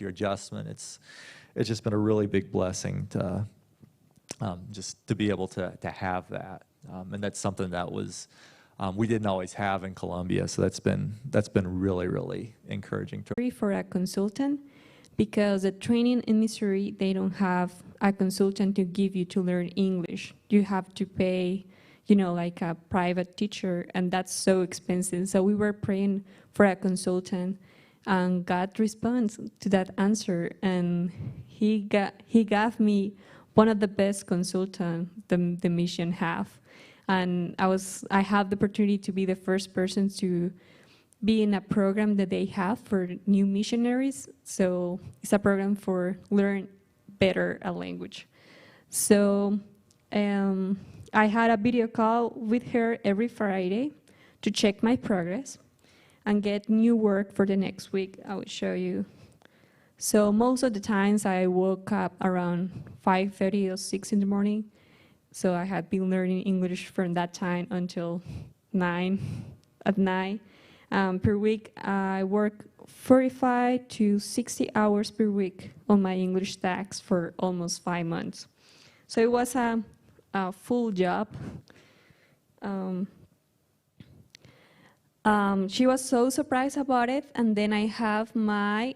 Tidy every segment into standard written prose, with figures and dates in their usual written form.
your adjustment. It's just been a really big blessing to just to be able to have that, and that's something that was we didn't always have in Colombia. So that's been really, really encouraging. For a consultant, because the training in Missouri, they don't have a consultant to give you to learn English. You have to pay, you know, like a private teacher, and that's so expensive. So we were praying for a consultant, and God responds to that answer, and he gave me one of the best consultants the mission have. And I have the opportunity to be the first person to be in a program that they have for new missionaries. So it's a program for learn better a language. So I had a video call with her every Friday to check my progress and get new work for the next week. I will show you. So most of the times I woke up around 5:30 or 6 in the morning. So I had been learning English from that time until 9 at night. Per week, I work 45 to 60 hours per week on my English tax for almost 5 months. So it was a full job. She was so surprised about it, and then I have my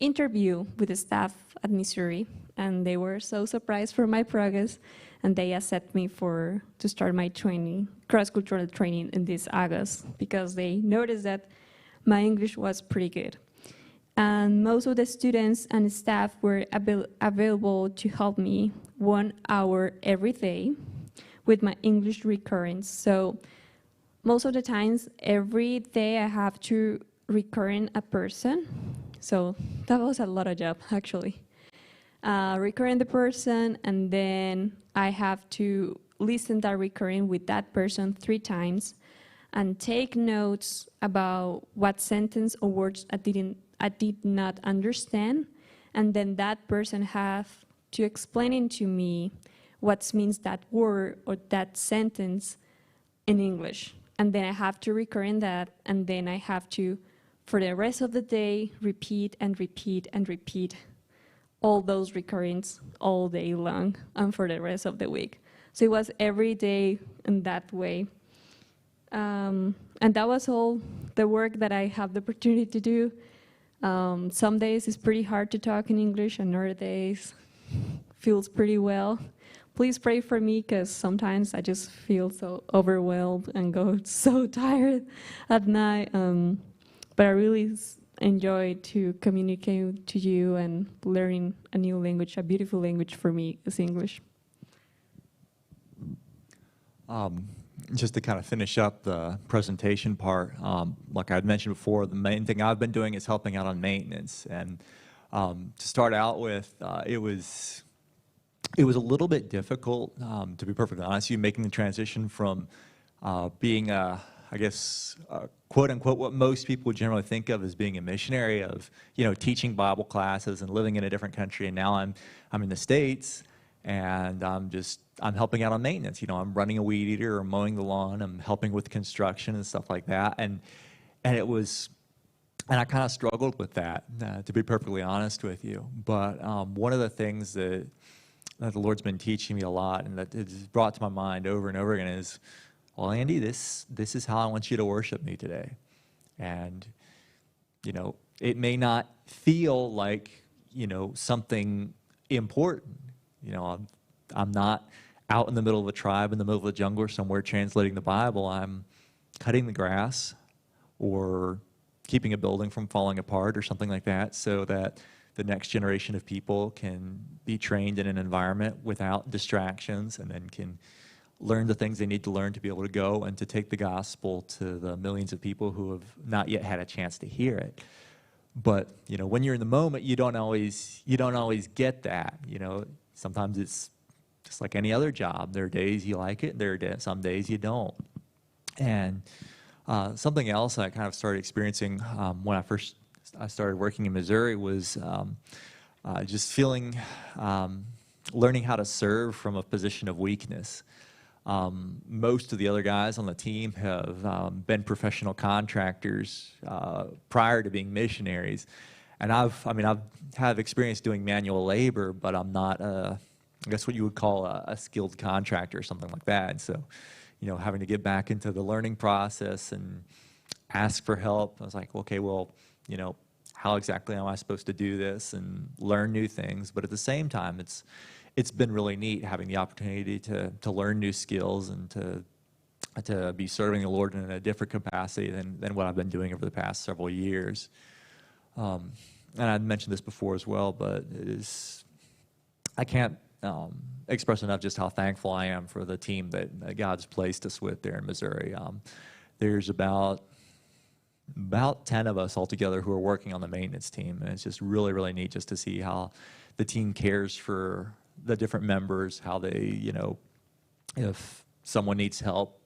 interview with the staff at Missouri, and they were so surprised for my progress, and they accept me to start my training, cross-cultural training in this August, because they noticed that my English was pretty good. And most of the students and staff were available to help me 1 hour every day with my English recurrence. So most of the times, every day I have to recurring a person. So that was a lot of job, actually. Recurring the person, and then I have to listen that recurring with that person 3 times and take notes about what sentence or words I did not understand, and then that person have to explain it to me what means that word or that sentence in English. And then I have to recurring that, and then I have to, for the rest of the day, repeat and repeat and repeat all those recurrings all day long and for the rest of the week. So it was every day in that way. And that was all the work that I have the opportunity to do. Some days it's pretty hard to talk in English, and other days feels pretty well. Please pray for me, because sometimes I just feel so overwhelmed and go so tired at night. But I really enjoy to communicate to you and learning a new language. A beautiful language for me is English. Just to kind of finish up the presentation part, like I had mentioned before, the main thing I've been doing is helping out on maintenance. And to start out with, it was a little bit difficult, to be perfectly honest with you, making the transition from being I guess, quote unquote, what most people generally think of as being a missionary, of, you know, teaching Bible classes and living in a different country. And now I'm in the States, and I'm helping out on maintenance. You know, I'm running a weed eater or mowing the lawn. I'm helping with construction and stuff like that. And I kind of struggled with that, to be perfectly honest with you. But one of the things that the Lord's been teaching me a lot, and that it's brought to my mind over and over again, is, well, Andy, this is how I want you to worship me today. And, you know, it may not feel like, you know, something important. You know, I'm not out in the middle of a tribe, in the middle of the jungle or somewhere translating the Bible. I'm cutting the grass or keeping a building from falling apart or something like that, so that the next generation of people can be trained in an environment without distractions, and then can learn the things they need to learn to be able to go and to take the gospel to the millions of people who have not yet had a chance to hear it. But, you know, when you're in the moment, you don't always get that. You know, sometimes it's just like any other job. There are days you like it, there are some days you don't. And something else I kind of started experiencing when I started working in Missouri was just learning how to serve from a position of weakness. Most of the other guys on the team have been professional contractors prior to being missionaries. And I've had experience doing manual labor, but I'm not, I guess what you would call a skilled contractor or something like that. And so, having to get back into the learning process and ask for help, I was like, okay, well, how exactly am I supposed to do this and learn new things? But at the same time, it's been really neat having the opportunity to learn new skills and to be serving the Lord in a different capacity than what I've been doing over the past several years. And I'd mentioned this before as well, but I can't express enough just how thankful I am for the team that God's placed us with there in Missouri. There's about 10 of us altogether who are working on the maintenance team, and it's just really, really neat just to see how the team cares for the different members, how they, if someone needs help,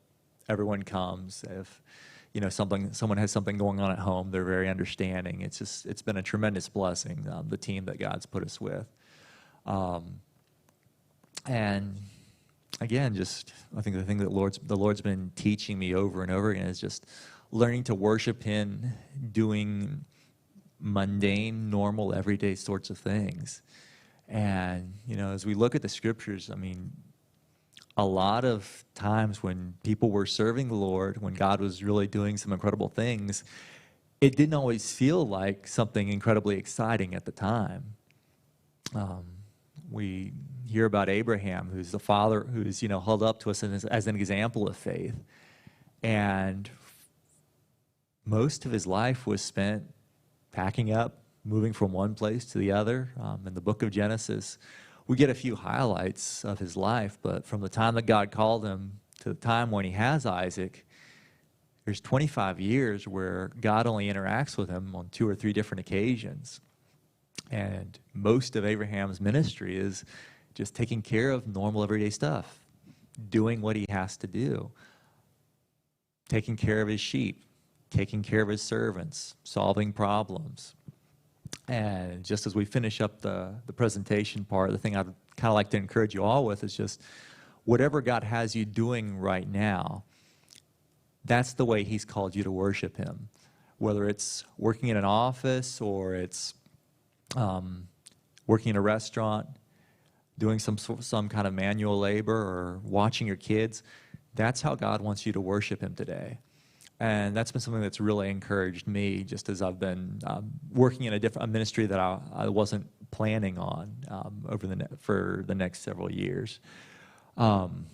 everyone comes. If, someone has something going on at home, they're very understanding. It's been a tremendous blessing, the team that God's put us with. And again, I think the thing that the Lord's been teaching me over and over again is just learning to worship Him, doing mundane, normal, everyday sorts of things. And, as we look at the scriptures, a lot of times when people were serving the Lord, when God was really doing some incredible things, it didn't always feel like something incredibly exciting at the time. We hear about Abraham, who's the father, who's, held up to us as an example of faith. And most of his life was spent packing up, moving from one place to the other. In the book of Genesis, we get a few highlights of his life, but from the time that God called him to the time when he has Isaac, there's 25 years where God only interacts with him on 2 or 3 different occasions. And most of Abraham's ministry is just taking care of normal everyday stuff, doing what he has to do, taking care of his sheep, taking care of his servants, solving problems. And just as we finish up the presentation part, the thing I'd kind of like to encourage you all with is just whatever God has you doing right now, that's the way He's called you to worship Him. Whether it's working in an office or it's working in a restaurant, doing some kind of manual labor or watching your kids, that's how God wants you to worship Him today. And that's been something that's really encouraged me just as I've been working in a ministry that I wasn't planning on for the next several years. And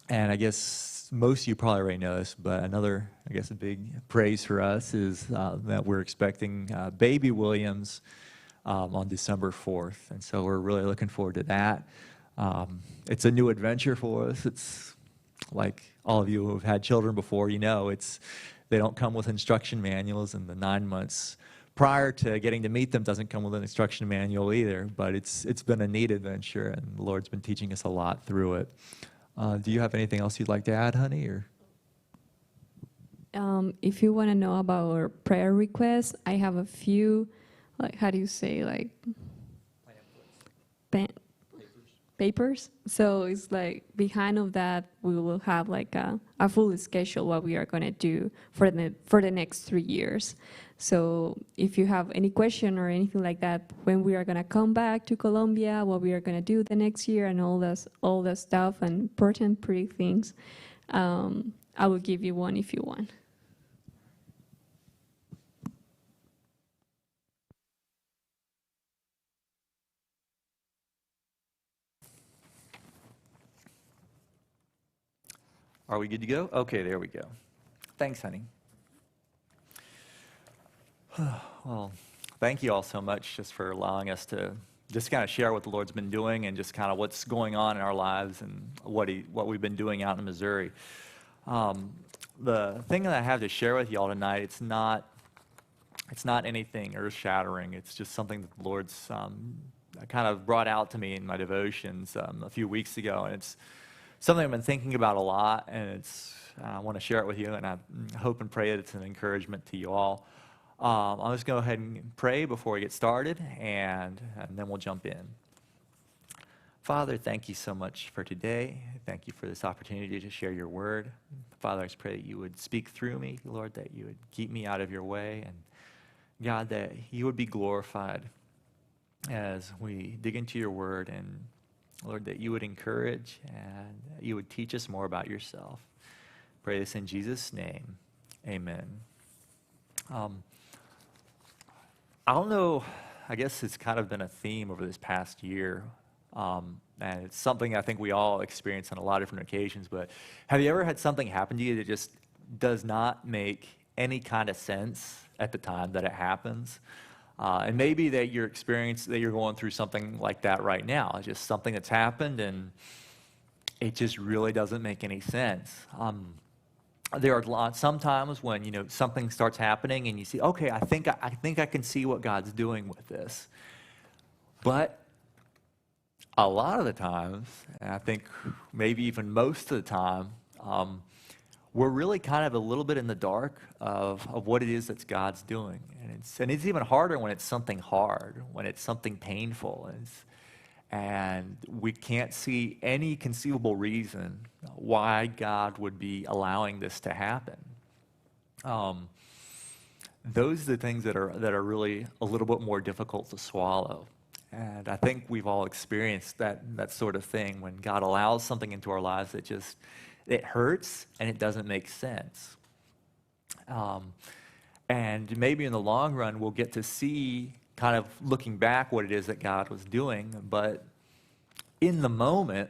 I guess most of you probably already know this, but another, a big praise for us is that we're expecting baby Williams on December 4th. And so we're really looking forward to that. It's a new adventure for us. It's like all of you who have had children before, they don't come with instruction manuals, and the 9 months prior to getting to meet them doesn't come with an instruction manual either. But it's been a neat adventure, and the Lord's been teaching us a lot through it. Do you have anything else you'd like to add, honey? Or if you want to know about our prayer requests, I have a few, papers. So it's like behind of that, we will have a full schedule what we are going to do for the next 3 years. So if you have any question or anything like that, when we are going to come back to Colombia, what we are going to do the next year, and all the stuff and important pretty things, I will give you one if you want. are we good to go? Okay, there we go. Thanks, honey. Well, thank you all so much just for allowing us to just kind of share what the Lord's been doing and just kind of what's going on in our lives and what we've been doing out in Missouri. The thing that I have to share with y'all tonight, it's not anything earth-shattering. It's just something that the Lord's kind of brought out to me in my devotions a few weeks ago, and it's something I've been thinking about a lot, and I want to share it with you, and I hope and pray that it's an encouragement to you all. I'll just go ahead and pray before we get started, and then we'll jump in. Father, thank you so much for today. Thank you for this opportunity to share your word. Father, I just pray that you would speak through me, Lord, that you would keep me out of your way, and God, that you would be glorified as we dig into your word, and Lord, that you would encourage and you would teach us more about yourself. Pray this in Jesus' name. Amen. I don't know, I guess it's kind of been a theme over this past year, and it's something I think we all experience on a lot of different occasions, but have you ever had something happen to you that just does not make any kind of sense at the time that it happens? And maybe that you're going through something like that right now. It's just something that's happened and it just really doesn't make any sense. There are sometimes when something starts happening and you see, okay, I think I can see what God's doing with this. But a lot of the times, and I think maybe even most of the time, we're really kind of a little bit in the dark of what it is that God's doing. And it's even harder when it's something hard, when it's something painful. And we can't see any conceivable reason why God would be allowing this to happen. Those are the things that are really a little bit more difficult to swallow. And I think we've all experienced that sort of thing when God allows something into our lives that just, it hurts and it doesn't make sense. And maybe in the long run, we'll get to see, kind of looking back, what it is that God was doing. But in the moment,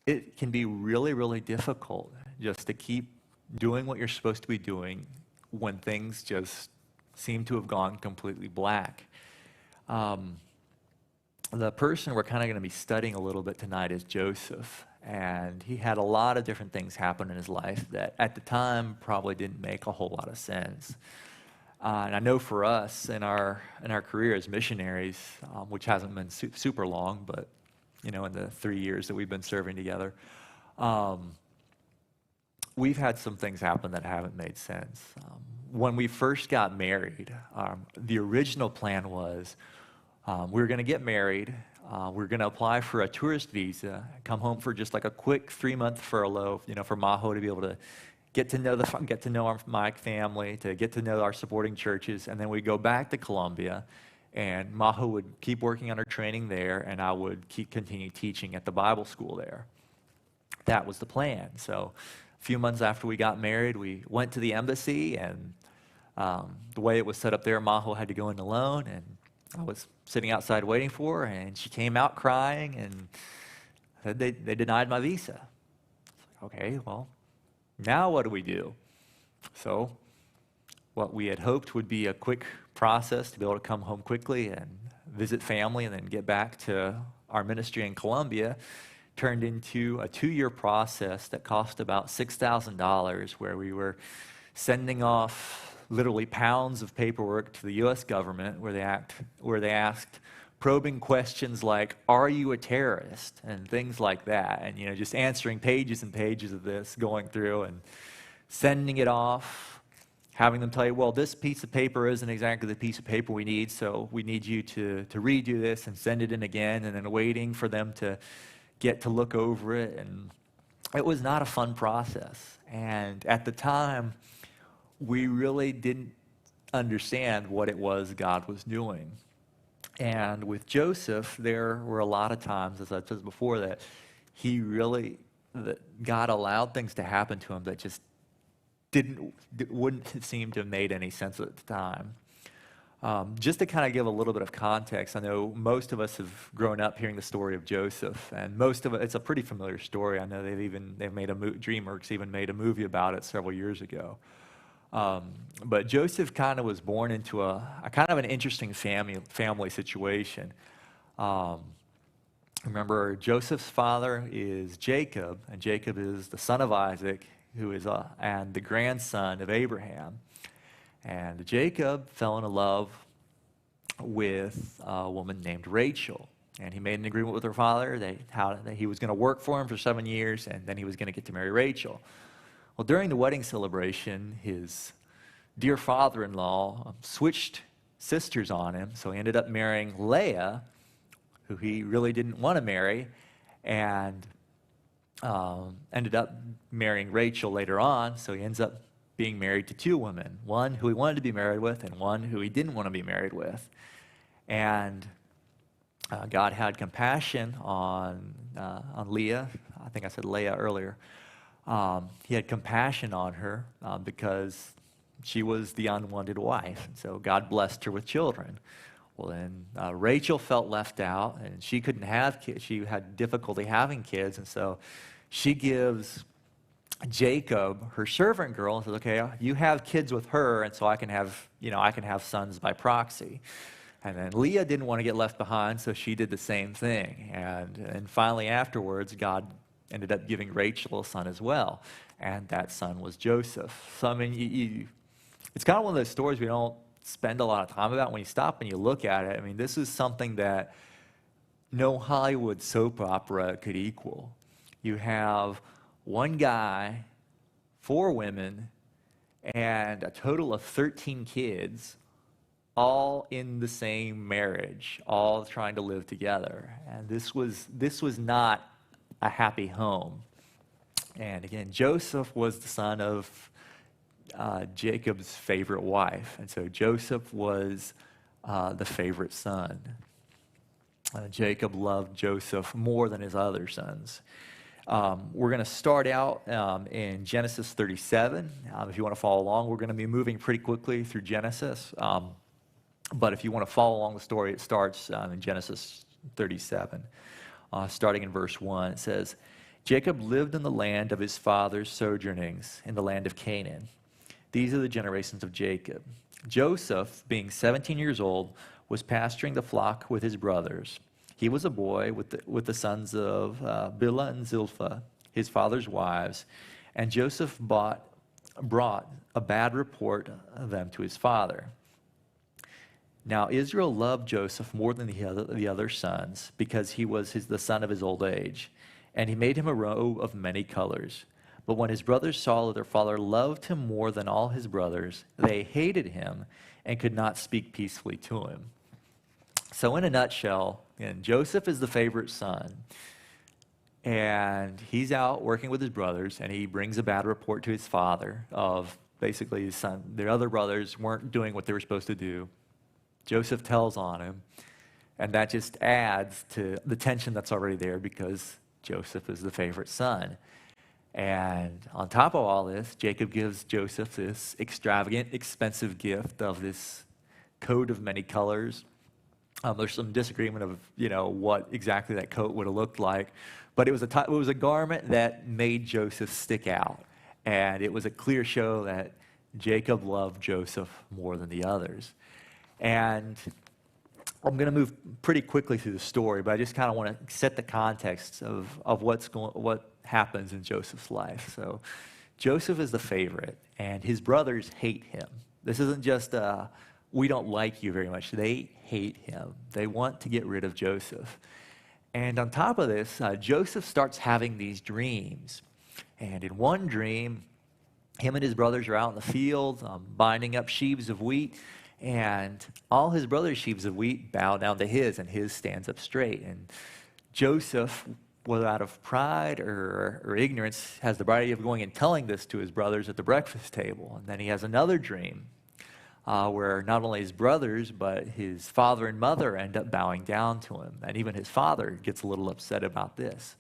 it can be really, really difficult just to keep doing what you're supposed to be doing when things just seem to have gone completely black. The person we're kind of going to be studying a little bit tonight is Joseph. And he had a lot of different things happen in his life that at the time probably didn't make a whole lot of sense. And I know for us in our career as missionaries, which hasn't been super long, but in the 3 years that we've been serving together, we've had some things happen that haven't made sense. When we first got married, the original plan was we were going to get married. We're going to apply for a tourist visa, come home for just like a quick 3-month furlough, for Majo to be able to get to know my family, to get to know our supporting churches, and then we'd go back to Colombia, and Majo would keep working on her training there, and I would continue teaching at the Bible school there. That was the plan. So a few months after we got married, we went to the embassy, and the way it was set up there, Majo had to go in alone, and I was sitting outside waiting for her, and she came out crying and said they denied my visa. Okay, well, now what do we do? So what we had hoped would be a quick process to be able to come home quickly and visit family and then get back to our ministry in Colombia turned into a 2-year process that cost about $6,000, where we were sending off literally pounds of paperwork to the U.S. government where they asked probing questions like, are you a terrorist? And things like that. And, just answering pages and pages of this, going through and sending it off, having them tell you, well, this piece of paper isn't exactly the piece of paper we need, so we need you to redo this and send it in again, and then waiting for them to get to look over it. And it was not a fun process. And at the time, we really didn't understand what it was God was doing. And with Joseph, there were a lot of times, as I said before, that God allowed things to happen to him that just wouldn't seem to have made any sense at the time. Just to kind of give a little bit of context, I know most of us have grown up hearing the story of Joseph, and it's a pretty familiar story. I know they've made DreamWorks even made a movie about it several years ago. But Joseph kind of was born into a kind of an interesting family situation. Remember, Joseph's father is Jacob, and Jacob is the son of Isaac, who is and the grandson of Abraham. And Jacob fell in love with a woman named Rachel, and he made an agreement with her father that he was going to work for him for 7 years, and then he was going to get to marry Rachel. Well, during the wedding celebration, his dear father-in-law switched sisters on him, so he ended up marrying Leah, who he really didn't want to marry, and ended up marrying Rachel later on, so he ends up being married to two women, one who he wanted to be married with and one who he didn't want to be married with. And God had compassion on Leah. I think I said Leah earlier. He had compassion on her because she was the unwanted wife. And so God blessed her with children. Well, then Rachel felt left out, and she couldn't have kids. She had difficulty having kids, and so she gives Jacob her servant girl and says, "Okay, you have kids with her, and so I can have sons by proxy." And then Leah didn't want to get left behind, so she did the same thing. And finally, afterwards, God ended up giving Rachel a son as well, and that son was Joseph. So I mean, it's kind of one of those stories we don't spend a lot of time about. When you stop and you look at it, I mean, this is something that no Hollywood soap opera could equal. You have one guy, 4 women, and a total of 13 kids, all in the same marriage, all trying to live together. And this was not a happy home. And again, Joseph was the son of Jacob's favorite wife. And so Joseph was the favorite son. Jacob loved Joseph more than his other sons. We're going to start out in Genesis 37. If you want to follow along, we're going to be moving pretty quickly through Genesis. But if you want to follow along the story, it starts in Genesis 37, starting in verse 1. It says, Jacob lived in the land of his father's sojournings, in the land of Canaan. These are the generations of Jacob. Joseph, being 17 years old, was pasturing the flock with his brothers. He was a boy with the sons of Bilhah and Zilpah, his father's wives, and Joseph brought a bad report of them to his father. Now Israel loved Joseph more than the other sons, because he was the son of his old age, and he made him a robe of many colors. But when his brothers saw that their father loved him more than all his brothers, they hated him and could not speak peacefully to him. So in a nutshell, Joseph is the favorite son, and he's out working with his brothers, and he brings a bad report to his father of basically his son. Their other brothers weren't doing what they were supposed to do. Joseph tells on him, and that just adds to the tension that's already there because Joseph is the favorite son. And on top of all this, Jacob gives Joseph this extravagant, expensive gift of this coat of many colors. There's some disagreement of what exactly that coat would have looked like, but it was a garment that made Joseph stick out, and it was a clear show that Jacob loved Joseph more than the others. And I'm going to move pretty quickly through the story, but I just kind of want to set the context of what happens in Joseph's life. So Joseph is the favorite, and his brothers hate him. This isn't just we don't like you very much. They hate him. They want to get rid of Joseph. And on top of this, Joseph starts having these dreams. And in one dream, him and his brothers are out in the field binding up sheaves of wheat, and all his brothers' sheaves of wheat bow down to his, and his stands up straight. And Joseph, whether out of pride or ignorance, has the bright idea of going and telling this to his brothers at the breakfast table. And then he has another dream where not only his brothers, but his father and mother end up bowing down to him. And even his father gets a little upset about this.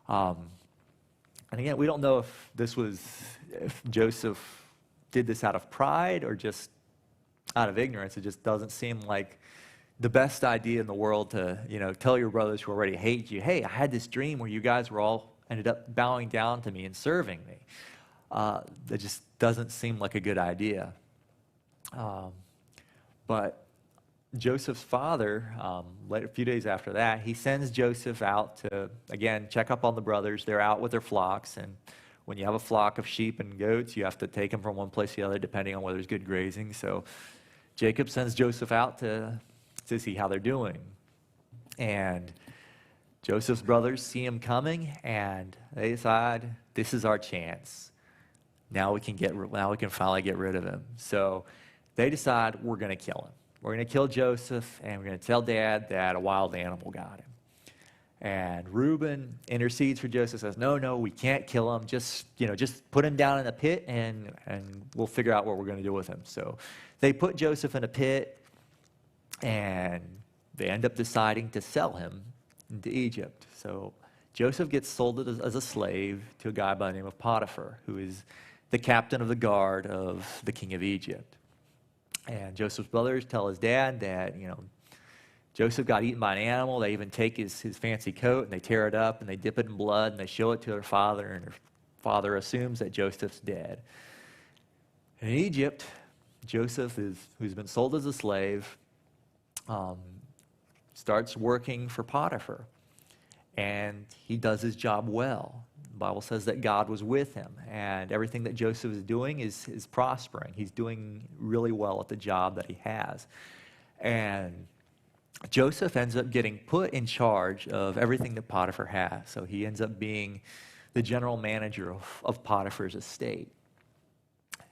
And again, we don't know if Joseph did this out of pride or just out of ignorance. It just doesn't seem like the best idea in the world to, tell your brothers who already hate you, hey, I had this dream where you guys were all ended up bowing down to me and serving me. That just doesn't seem like a good idea. But Joseph's father, a few days after that, he sends Joseph out to, again, check up on the brothers. They're out with their flocks, and when you have a flock of sheep and goats, you have to take them from one place to the other depending on whether there's good grazing. So Jacob sends Joseph out to see how they're doing. And Joseph's brothers see him coming, and they decide, this is our chance. Now we can finally get rid of him. So they decide, we're going to kill him. We're going to kill Joseph, and we're going to tell Dad that a wild animal got him. And Reuben intercedes for Joseph, says, no, no, we can't kill him. Just put him down in a pit and we'll figure out what we're going to do with him. So they put Joseph in a pit, and they end up deciding to sell him into Egypt. So Joseph gets sold as a slave to a guy by the name of Potiphar, who is the captain of the guard of the king of Egypt. And Joseph's brothers tell his dad that, Joseph got eaten by an animal. They even take his fancy coat and they tear it up and they dip it in blood and they show it to their father, and their father assumes that Joseph's dead. And in Egypt, Joseph, who's been sold as a slave, starts working for Potiphar, and he does his job well. The Bible says that God was with him, and everything that Joseph is doing is prospering. He's doing really well at the job that he has. And Joseph ends up getting put in charge of everything that Potiphar has. So he ends up being the general manager of Potiphar's estate.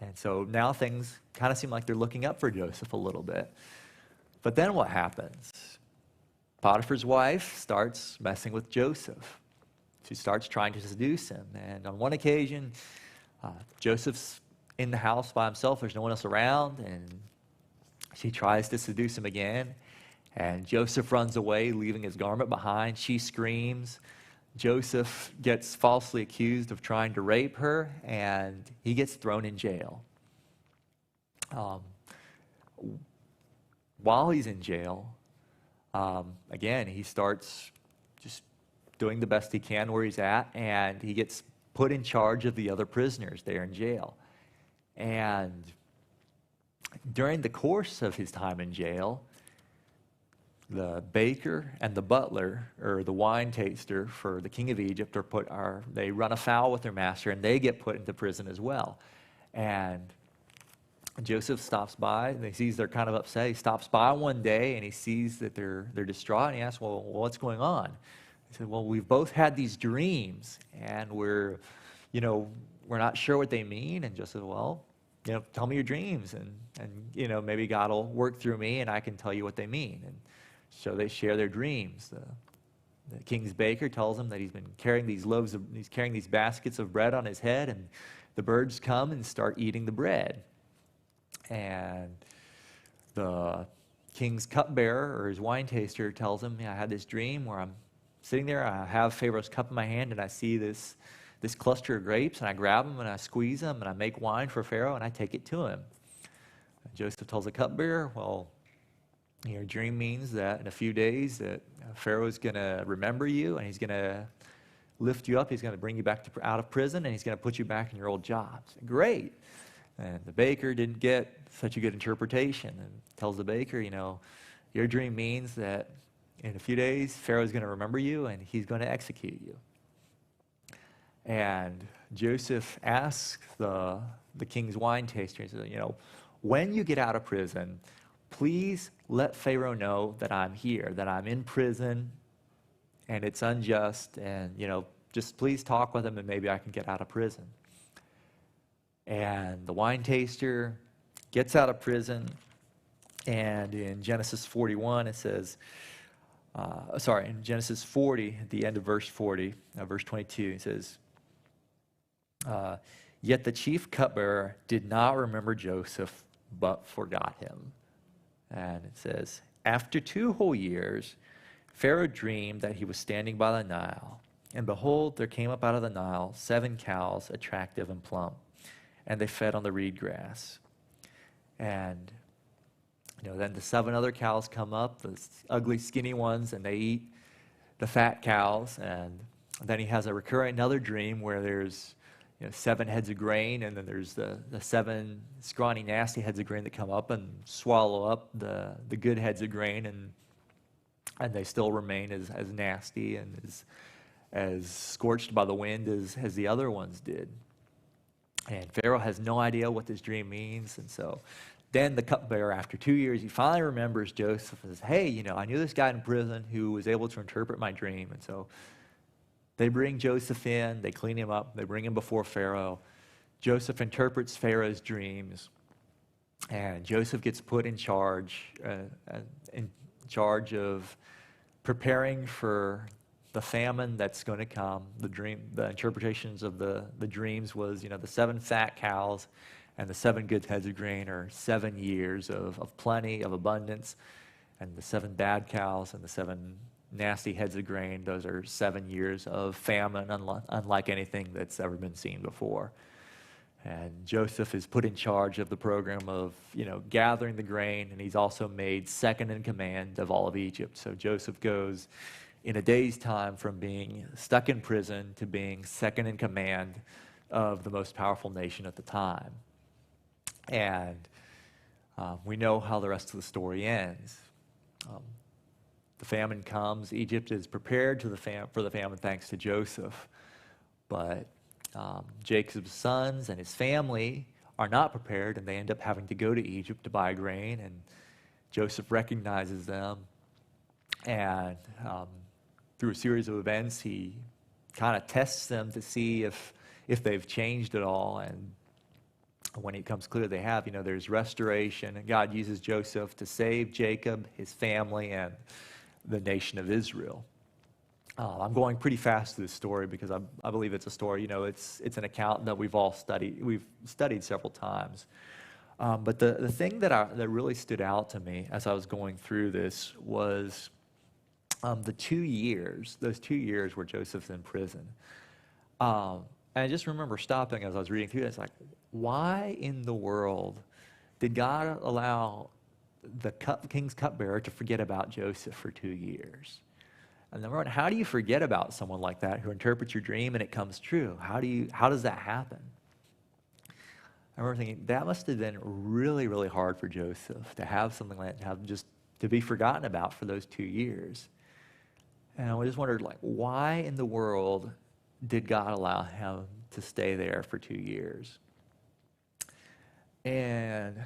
And so now things kind of seem like they're looking up for Joseph a little bit. But then what happens? Potiphar's wife starts messing with Joseph. She starts trying to seduce him. And on one occasion, Joseph's in the house by himself. There's no one else around. And she tries to seduce him again. And Joseph runs away, leaving his garment behind. She screams. Joseph gets falsely accused of trying to rape her, and he gets thrown in jail. While he's in jail, again, he starts just doing the best he can where he's at, and he gets put in charge of the other prisoners there in jail. And during the course of his time in jail, the baker and the butler, or the wine taster for the king of Egypt, they run afoul with their master, and they get put into prison as well. And Joseph stops by, and he sees they're kind of upset. He stops by one day, and he sees that they're distraught, and he asks, well, what's going on? He said, well, we've both had these dreams, and we're not sure what they mean. And Joseph said, well, tell me your dreams, and maybe God will work through me, and I can tell you what they mean. And so they share their dreams. The king's baker tells him that he's been carrying these baskets of bread on his head, and the birds come and start eating the bread. And the king's cupbearer, or his wine taster, tells him, I had this dream where I'm sitting there, I have Pharaoh's cup in my hand, and I see this cluster of grapes, and I grab them and I squeeze them and I make wine for Pharaoh and I take it to him. And Joseph tells the cupbearer, well, your dream means that in a few days that Pharaoh is going to remember you, and he's going to lift you up. He's going to bring you back out of prison, and he's going to put you back in your old job. Great. And the baker didn't get such a good interpretation, and tells the baker, your dream means that in a few days Pharaoh is going to remember you, and he's going to execute you. And Joseph asks the king's wine taster, he says, when you get out of prison, please let Pharaoh know that I'm here, that I'm in prison, and it's unjust, and, just please talk with him, and maybe I can get out of prison. And the wine taster gets out of prison, and in Genesis 41, it says, in Genesis 40, at the end of verse 40, verse 22, it says, yet the chief cupbearer did not remember Joseph, but forgot him. And it says, after 2 whole years, Pharaoh dreamed that he was standing by the Nile. And behold, there came up out of the Nile 7 cows, attractive and plump. And they fed on the reed grass. And, then the 7 other cows come up, the ugly, skinny ones, and they eat the fat cows. And then he has another dream where there's 7 heads of grain, and then there's the 7 scrawny, nasty heads of grain that come up and swallow up the good heads of grain, and they still remain as nasty and as scorched by the wind as the other ones did. And Pharaoh has no idea what this dream means, and so then the cupbearer, after 2 years, he finally remembers Joseph and says, hey, I knew this guy in prison who was able to interpret my dream. And so they bring Joseph in, they clean him up, they bring him before Pharaoh. Joseph interprets Pharaoh's dreams, and Joseph gets put in charge of preparing for the famine that's going to come. The interpretations of the dreams was, the 7 fat cows and the 7 good heads of grain are 7 years of plenty, of abundance. And the 7 bad cows and the 7 nasty heads of grain, those are 7 years of famine, unlike anything that's ever been seen before. And Joseph is put in charge of the program of, gathering the grain, and he's also made second in command of all of Egypt. So Joseph goes in a day's time from being stuck in prison to being second in command of the most powerful nation at the time. And we know how the rest of the story ends. The famine comes. Egypt is prepared for the famine thanks to Joseph. But Jacob's sons and his family are not prepared, and they end up having to go to Egypt to buy grain. And Joseph recognizes them, and through a series of events, he kind of tests them to see if they've changed at all. And when it becomes clear they have, there's restoration, and God uses Joseph to save Jacob, his family, and the nation of Israel. I'm going pretty fast through this story because I believe it's a story. It's an account that we've studied several times. But the thing that really stood out to me as I was going through this was those 2 years where Joseph's in prison. And I just remember stopping as I was reading through this, like, why in the world did God allow the king's cupbearer to forget about Joseph for 2 years? And number one, how do you forget about someone like that who interprets your dream and it comes true? How does that happen? I remember thinking that must have been really, really hard for Joseph to have something like that, to be forgotten about for those 2 years. And I just wondered, why in the world did God allow him to stay there for 2 years? And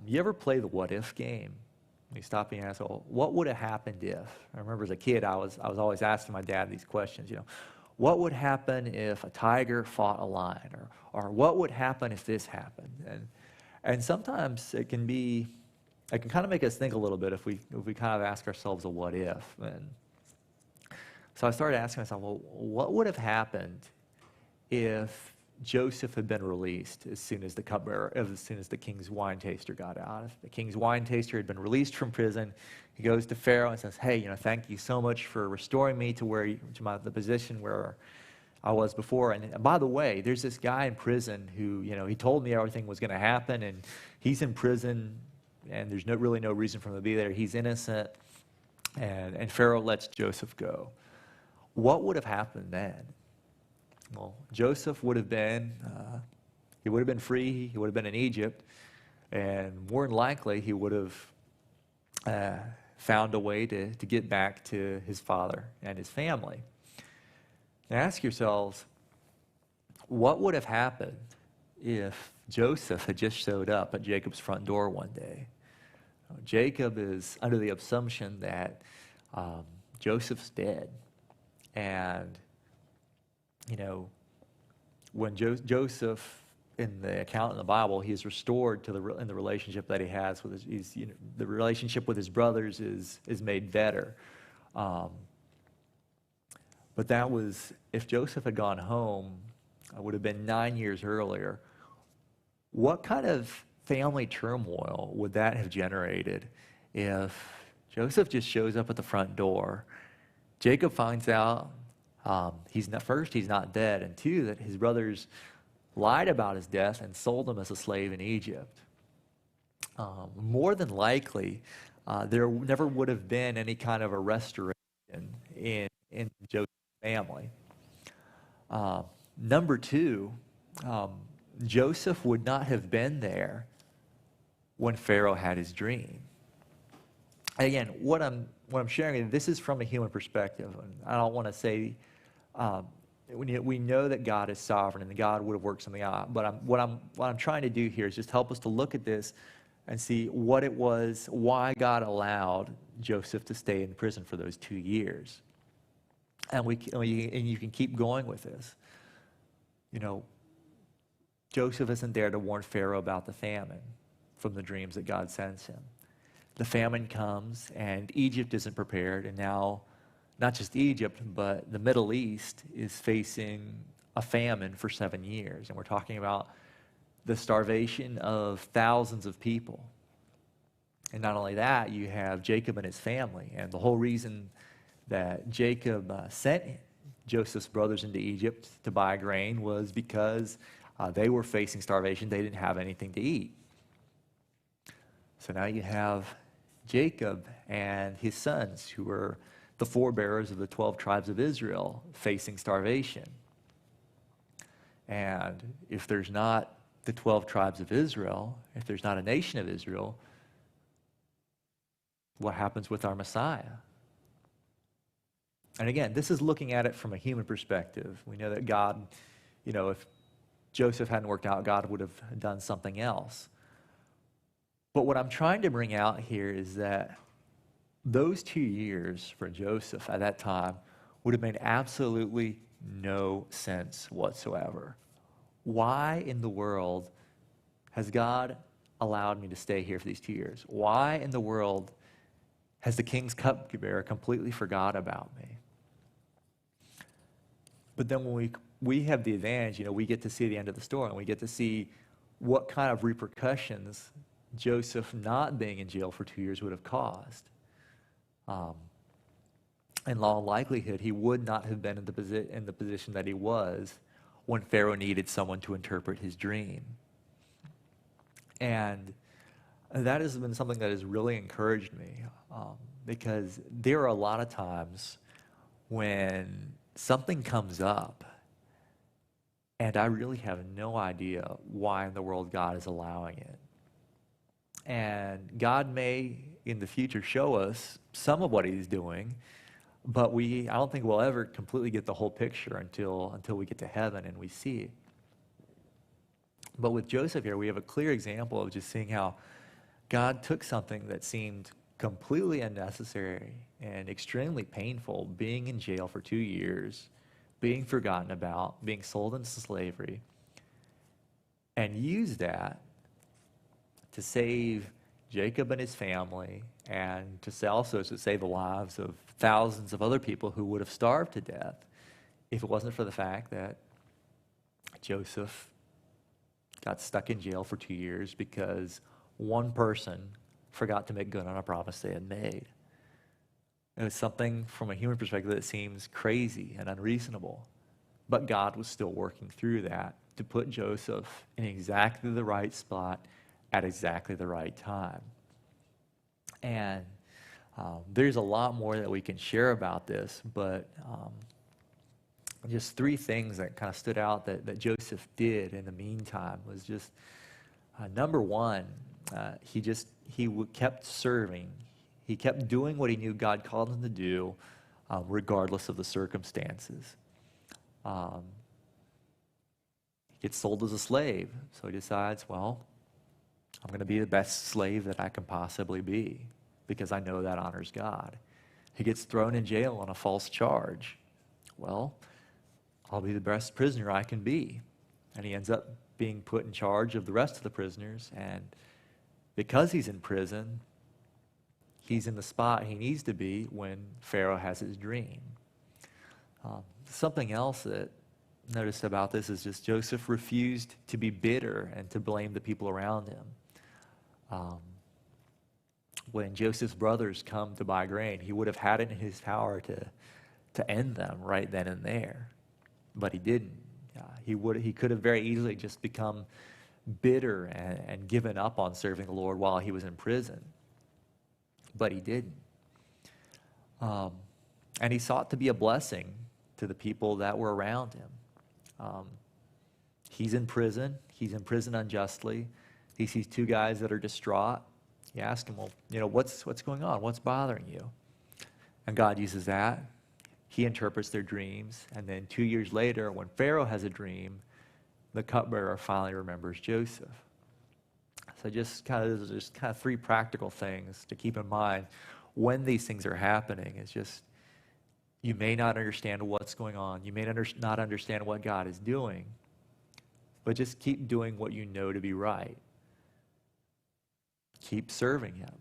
you ever play the what if game? You stop and ask, what would have happened if? I remember as a kid, I was always asking my dad these questions, what would happen if a tiger fought a lion? Or what would happen if this happened? And sometimes it can kind of make us think a little bit if we kind of ask ourselves a what if. And so I started asking myself, what would have happened if Joseph had been released as soon as the king's wine taster got out? If the king's wine taster had been released from prison, he goes to Pharaoh and says, hey, thank you so much for restoring me to the position where I was before. And by the way, there's this guy in prison who, he told me everything was going to happen, and he's in prison, and there's really no reason for him to be there. He's innocent, and Pharaoh lets Joseph go. What would have happened then? Well, Joseph would have been, free, he would have been in Egypt, and more than likely he would have found a way to get back to his father and his family. Now ask yourselves, what would have happened if Joseph had just showed up at Jacob's front door one day? Jacob is under the assumption that Joseph's dead. And when Joseph, in the account in the Bible, he is restored in the relationship that he has with the relationship with his brothers is made better. But that was, if Joseph had gone home, it would have been 9 years earlier. What kind of family turmoil would that have generated if Joseph just shows up at the front door? Jacob finds out he's not dead, and 2, that his brothers lied about his death and sold him as a slave in Egypt. More than likely, there never would have been any kind of a restoration in Joseph's family. Number 2, Joseph would not have been there when Pharaoh had his dream. Again, what I'm sharing, this is from a human perspective. And I don't want to say we know that God is sovereign and that God would have worked something out. But what I'm trying to do here is just help us to look at this and see what it was, why God allowed Joseph to stay in prison for those 2 years. And you can keep going with this. Joseph isn't there to warn Pharaoh about the famine from the dreams that God sends him. The famine comes, and Egypt isn't prepared, and now not just Egypt, but the Middle East is facing a famine for 7 years. And we're talking about the starvation of thousands of people. And not only that, you have Jacob and his family. And the whole reason that Jacob sent Joseph's brothers into Egypt to buy grain was because they were facing starvation. They didn't have anything to eat. So now you have Jacob and his sons, who were the forebearers of the 12 tribes of Israel, facing starvation. And if there's not the 12 tribes of Israel, if there's not a nation of Israel, what happens with our Messiah? And again, this is looking at it from a human perspective. We know that God, if Joseph hadn't worked out, God would have done something else. But what I'm trying to bring out here is that those 2 years for Joseph at that time would have made absolutely no sense whatsoever. Why in the world has God allowed me to stay here for these 2 years? Why in the world has the king's cupbearer completely forgot about me? But then when we have the advantage, we get to see the end of the story, and we get to see what kind of repercussions Joseph not being in jail for 2 years would have caused. In all likelihood, he would not have been in the position that he was when Pharaoh needed someone to interpret his dream. And that has been something that has really encouraged me, because there are a lot of times when something comes up and I really have no idea why in the world God is allowing it. And God may in the future show us some of what he's doing, but I don't think we'll ever completely get the whole picture until we get to heaven and we see it. But with Joseph here, we have a clear example of just seeing how God took something that seemed completely unnecessary and extremely painful, being in jail for 2 years, being forgotten about, being sold into slavery, and used that to save Jacob and his family, and also to save the lives of thousands of other people who would have starved to death if it wasn't for the fact that Joseph got stuck in jail for 2 years because one person forgot to make good on a promise they had made. It was something from a human perspective that seems crazy and unreasonable, but God was still working through that to put Joseph in exactly the right spot at exactly the right time. And there's a lot more that we can share about this, but just 3 things that kind of stood out that Joseph did in the meantime was just, number one, he kept serving. He kept doing what he knew God called him to do, regardless of the circumstances. He gets sold as a slave, so he decides, well, I'm going to be the best slave that I can possibly be because I know that honors God. He gets thrown in jail on a false charge. Well, I'll be the best prisoner I can be. And he ends up being put in charge of the rest of the prisoners, and because he's in prison, he's in the spot he needs to be when Pharaoh has his dream. Something else that I noticed about this is just Joseph refused to be bitter and to blame the people around him. When Joseph's brothers come to buy grain, he would have had it in his power to end them right then and there, but he didn't. He could have very easily just become bitter and given up on serving the Lord while he was in prison, but he didn't. And he sought to be a blessing to the people that were around him. He's in prison unjustly. He sees 2 guys that are distraught. He asks him, well, what's going on? What's bothering you? And God uses that. He interprets their dreams. And then 2 years later, when Pharaoh has a dream, the cupbearer finally remembers Joseph. So just kind of 3 practical things to keep in mind when these things are happening. It's just, you may not understand what's going on. You may not understand what God is doing, but just keep doing what you know to be right. Keep serving him.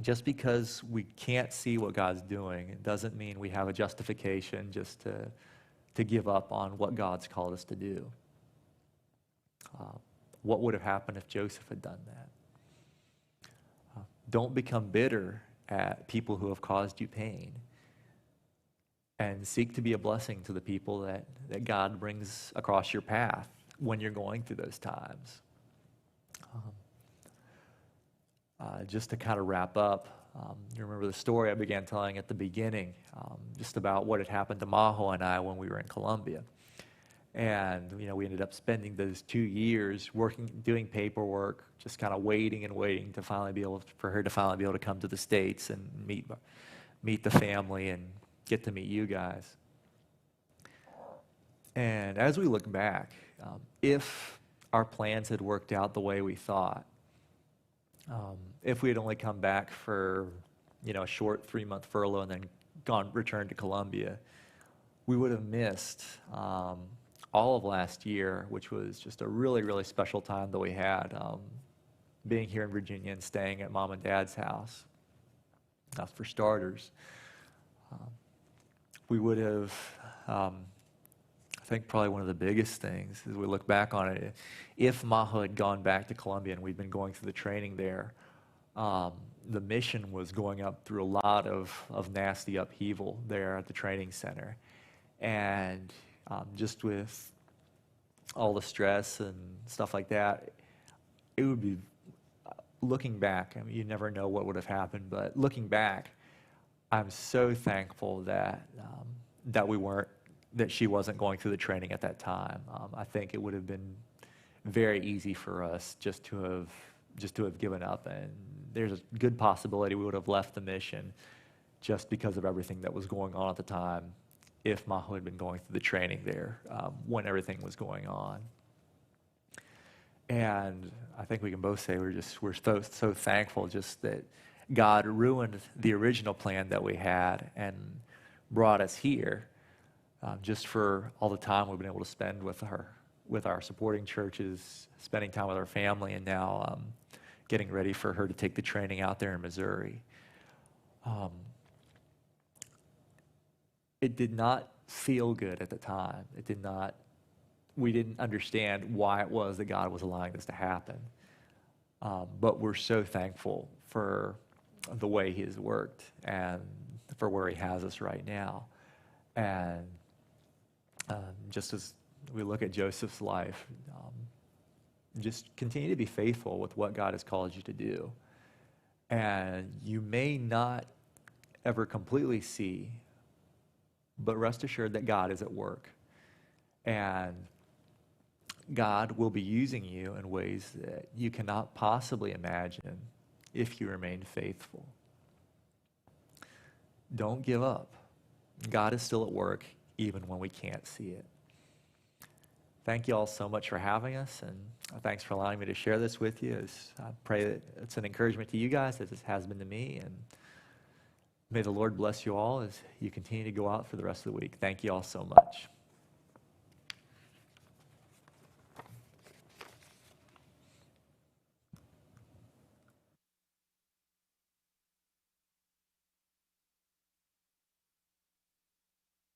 just because we can't see what God's doing, it doesn't mean we have a justification just to give up on what God's called us to do. What would have happened if Joseph had done that? Don't become bitter at people who have caused you pain, and seek to be a blessing to the people that God brings across your path when you're going through those times. Just to kind of wrap up, you remember the story I began telling at the beginning, just about what had happened to Majo and I when we were in Colombia. And, we ended up spending those 2 years working, doing paperwork, just kind of waiting and waiting to for her to finally be able to come to the States and meet the family and get to meet you guys. And as we look back, if our plans had worked out the way we thought, if we had only come back for, a short 3-month furlough and then returned to Colombia, we would have missed all of last year, which was just a really, really special time that we had, being here in Virginia and staying at Mom and Dad's house. For starters, we would have, I think probably one of the biggest things as we look back on it, if Majo had gone back to Colombia and we'd been going through the training there, the mission was going up through a lot of nasty upheaval there at the training center. And just with all the stress and stuff like that, it would be, looking back, you never know what would have happened, but looking back, I'm so thankful that that she wasn't going through the training at that time. I think it would have been very easy for us just to have given up, and there's a good possibility we would have left the mission just because of everything that was going on at the time, if Majo had been going through the training there when everything was going on. And I think we can both say we're so thankful just that God ruined the original plan that we had and brought us here, just for all the time we've been able to spend with our supporting churches, spending time with our family, and now getting ready for her to take the training out there in Missouri. It did not feel good at the time. We didn't understand why it was that God was allowing this to happen. But we're so thankful for the way He has worked and for where He has us right now. And just as we look at Joseph's life, just continue to be faithful with what God has called you to do. And you may not ever completely see, but rest assured that God is at work. And God will be using you in ways that you cannot possibly imagine if you remain faithful. Don't give up. God is still at work even when we can't see it. Thank you all so much for having us, and thanks for allowing me to share this with you. I pray that it's an encouragement to you guys, as it has been to me, and may the Lord bless you all as you continue to go out for the rest of the week. Thank you all so much.